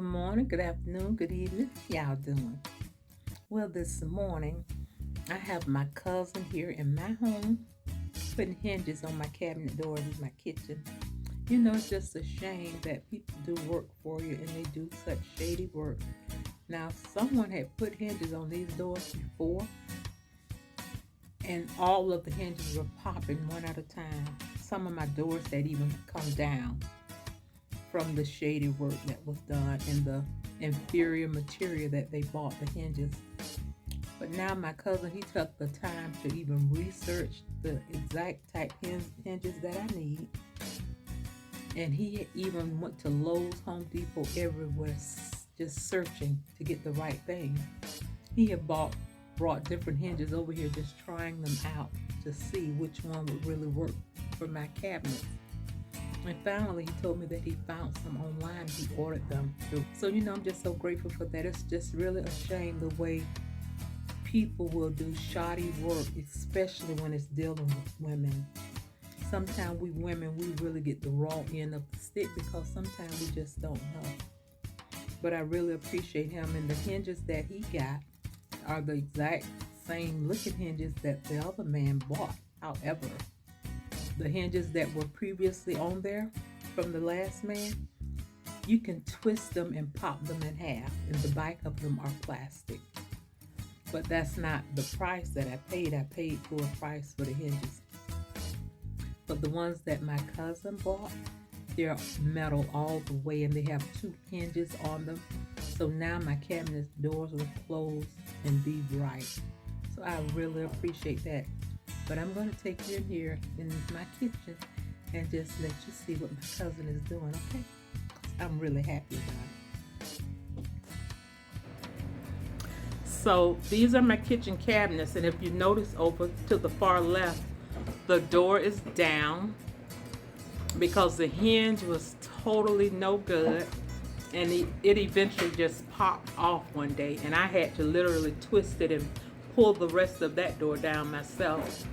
Good morning, good afternoon, good evening. How y'all doing? Well, this morning I have my cousin here in my home putting hinges on my cabinet doors in my kitchen. You know, it's just a shame that people do work for you and they do such shady work. Now, someone had put hinges on these doors before, and all of the hinges were popping one at a time. Some of my doors had even come down from the shady work that was done and the inferior material that they bought the hinges. But now my cousin, he took the time to even research the exact type hinges that I need. And he even went to Lowe's, Home Depot, everywhere, just searching to get the right thing. He had brought different hinges over here, just trying them out to see which one would really work for my cabinet. And finally, he told me that he found some online. He ordered them through. So, I'm just so grateful for that. It's just really a shame the way people will do shoddy work, especially when it's dealing with women. Sometimes we women, we really get the raw end of the stick because sometimes we just don't know. But I really appreciate him, and the hinges that he got are the exact same looking hinges that the other man bought. However, the hinges that were previously on there from the last man, you can twist them and pop them in half, and the back of them are plastic. But that's not the price that I paid. I paid full price for the hinges. But the ones that my cousin bought, they're metal all the way, and they have two hinges on them. So now my cabinet doors will close and be right. So I really appreciate that. But I'm going to take you in here in my kitchen and just let you see what my cousin is doing, okay? I'm really happy about it. So these are my kitchen cabinets, and if you notice over to the far left, the door is down because the hinge was totally no good, and it eventually just popped off one day, and I had to literally twist it and pull the rest of that door down myself,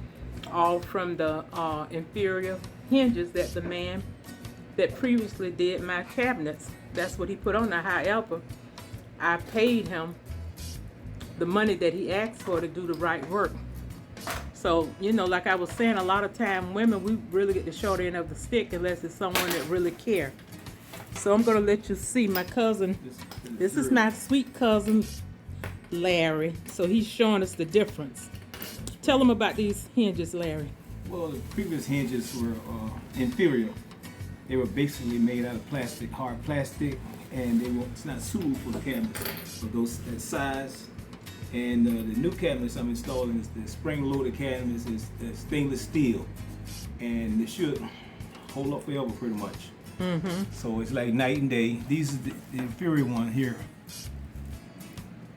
all from the inferior hinges that the man that previously did my cabinets, that's what he put on there. However, I paid him the money that he asked for to do the right work. So, like I was saying, a lot of time women, we really get the short end of the stick unless it's someone that really care. So I'm going to let you see my cousin. This is my sweet cousin, Larry. So he's showing us the difference. Tell them about these hinges, Larry. Well, the previous hinges were inferior. They were basically made out of plastic, hard plastic, and it's not suitable for the cabinet of that size. And the new cabinets I'm installing is the spring-loaded cabinets, is stainless steel, and it should hold up forever pretty much. Mm-hmm. So it's like night and day. These are the inferior one here,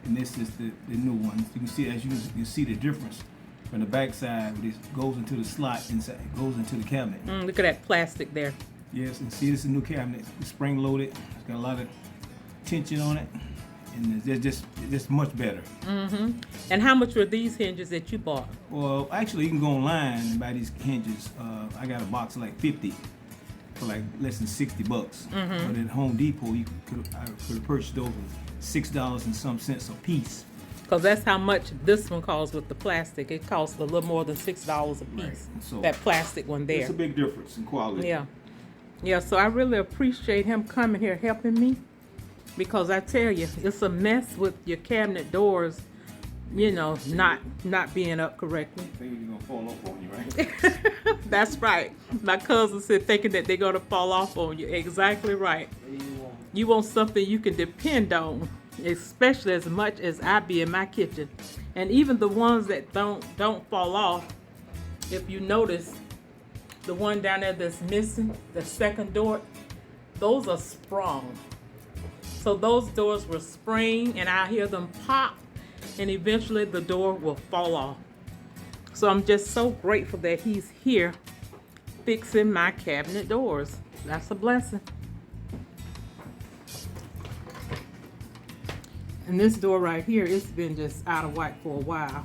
and this is the new one. You can see, as you can see the difference from the back side, but it goes into the slot inside, it goes into the cabinet. Look at that plastic there. Yes, and see, this is a new cabinet. It's spring-loaded. It's got a lot of tension on it. And they're just much better. Mm-hmm. And how much were these hinges that you bought? Well, actually, you can go online and buy these hinges. I got a box of like 50 for like less than $60. Mm-hmm. But at Home Depot, I could have purchased those for $6 and some cents a piece. Because that's how much this one costs with the plastic. It costs a little more than $6 a piece. Right. So that plastic one there. It's a big difference in quality. Yeah. So I really appreciate him coming here helping me. Because I tell you, it's a mess with your cabinet doors, not being up correctly. Thinking they're gonna fall off on you, right? That's right. My cousin said thinking that they're gonna fall off on you. Exactly right. You want something you can depend on, especially as much as I be in my kitchen. And even the ones that don't fall off, if you notice, the one down there that's missing, the second door, those are sprung. So those doors will spring, and I hear them pop, and eventually the door will fall off. So I'm just so grateful that he's here fixing my cabinet doors. That's a blessing. And this door right here, it's been just out of whack for a while.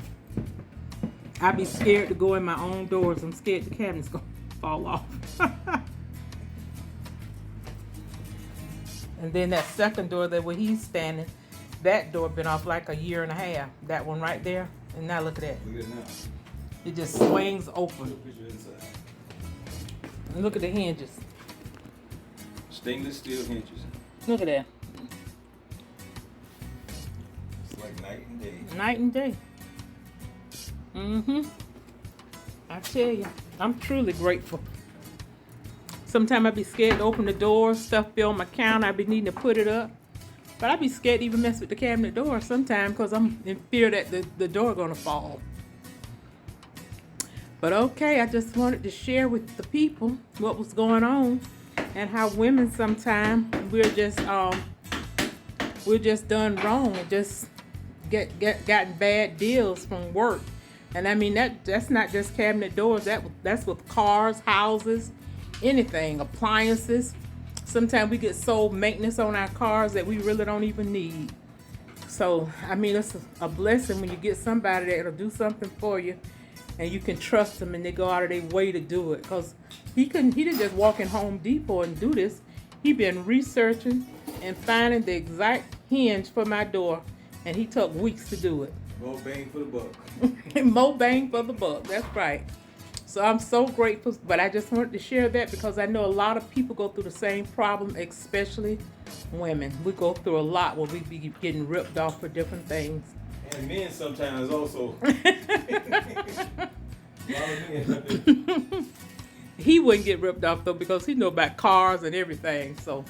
I be scared to go in my own doors. I'm scared the cabinet's gonna fall off. And then that second door that where he's standing, that door been off like a year and a half. That one right there. And now look at that. Look at it now. It just swings open. Picture inside. And look at the hinges. Stainless steel hinges. Look at that. It's like night and day. Night and day. I tell you, I'm truly grateful. Sometimes I be scared to open the door, stuff be on my counter, I be needing to put it up. But I be scared to even mess with the cabinet door sometimes because I'm in fear that the door gonna fall. But okay, I just wanted to share with the people what was going on and how women sometimes we're just done wrong and just gotten bad deals from work. And I mean that's not just cabinet doors, that's with cars, houses, anything, appliances. Sometimes we get sold maintenance on our cars that we really don't even need. So I mean it's a blessing when you get somebody that'll do something for you and you can trust them and they go out of their way to do it. Because he didn't just walk in Home Depot and do this. He been researching and finding the exact hinge for my door, and he took weeks to do it. More bang for the buck. More bang for the buck, that's right. So I'm so grateful, but I just wanted to share that because I know a lot of people go through the same problem, especially women. We go through a lot where we be getting ripped off for different things. And men sometimes also. He wouldn't get ripped off though because he know about cars and everything, so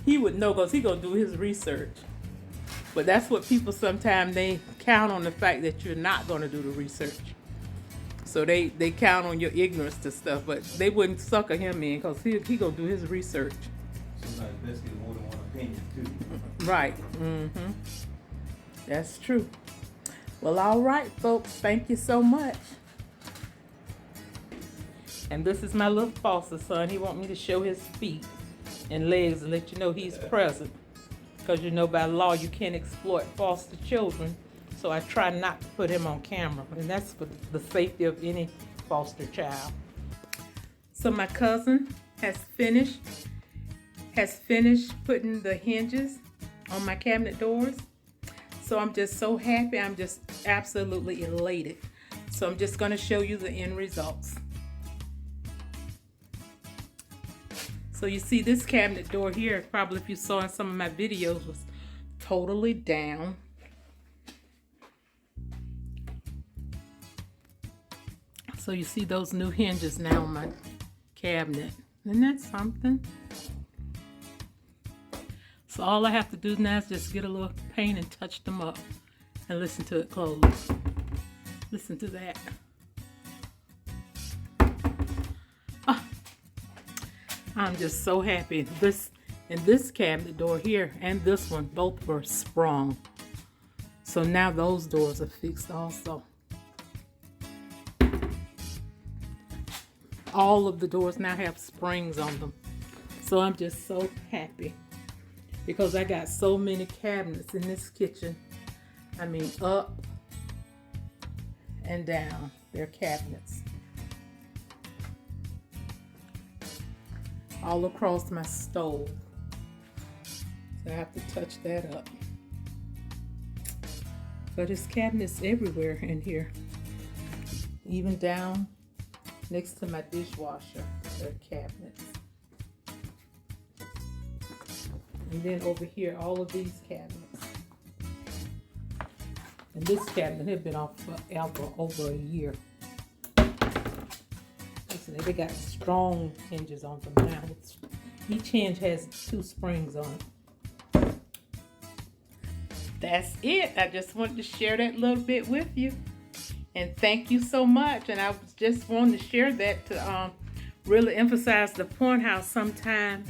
he would know because he gonna do his research. But that's what people sometimes they count on, the fact that you're not gonna do the research. So they count on your ignorance to stuff, but they wouldn't sucker him in because he gonna do his research. Sometimes best get more than one opinion too. Right. That's true. Well, all right, folks. Thank you so much. And this is my little foster son. He want me to show his feet and legs and let you know he's present. Because you know by law you can't exploit foster children. So I try not to put him on camera. And that's for the safety of any foster child. So my cousin has finished putting the hinges on my cabinet doors. So I'm just so happy. I'm just absolutely elated. So I'm just going to show you the end results. So you see this cabinet door here, probably if you saw in some of my videos, was totally down. So you see those new hinges now on my cabinet. Isn't that something? So all I have to do now is just get a little paint and touch them up and listen to it close. Listen to that. Oh, I'm just so happy. This cabinet door here and this one, both were sprung. So now those doors are fixed also. All of the doors now have springs on them. So I'm just so happy. Because I got so many cabinets in this kitchen. I mean, up and down. They're cabinets. All across my stove. So I have to touch that up. But there's cabinets everywhere in here. Even down next to my dishwasher, there are cabinets. And then over here, all of these cabinets. And this cabinet had been off forever, over a year. Listen, they got strong hinges on them now. Each hinge has 2 springs on it. That's it. I just wanted to share that little bit with you. And thank you so much. And I just wanted to share that to really emphasize the point how sometimes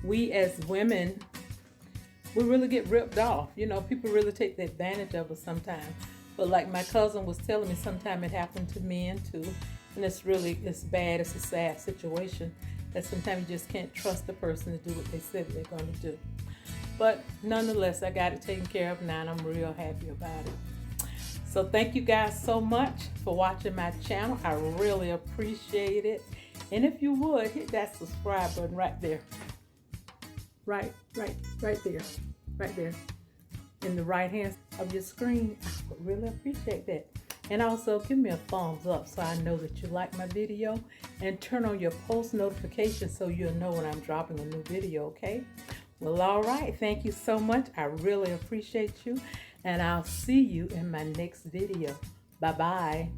we as women, we really get ripped off. You know, people really take the advantage of us sometimes. But like my cousin was telling me, sometimes it happened to men too. And it's bad. It's a sad situation that sometimes you just can't trust the person to do what they said they're going to do. But nonetheless, I got it taken care of now and I'm real happy about it. So thank you guys so much for watching my channel. I really appreciate it. And if you would, hit that subscribe button right there. right there, right there in the right hand of your screen. I would really appreciate that. And also give me a thumbs up so I know that you like my video, and turn on your post notifications so you'll know when I'm dropping a new video, okay? Well, all right. Thank you so much. I really appreciate you, and I'll see you in my next video. Bye-bye.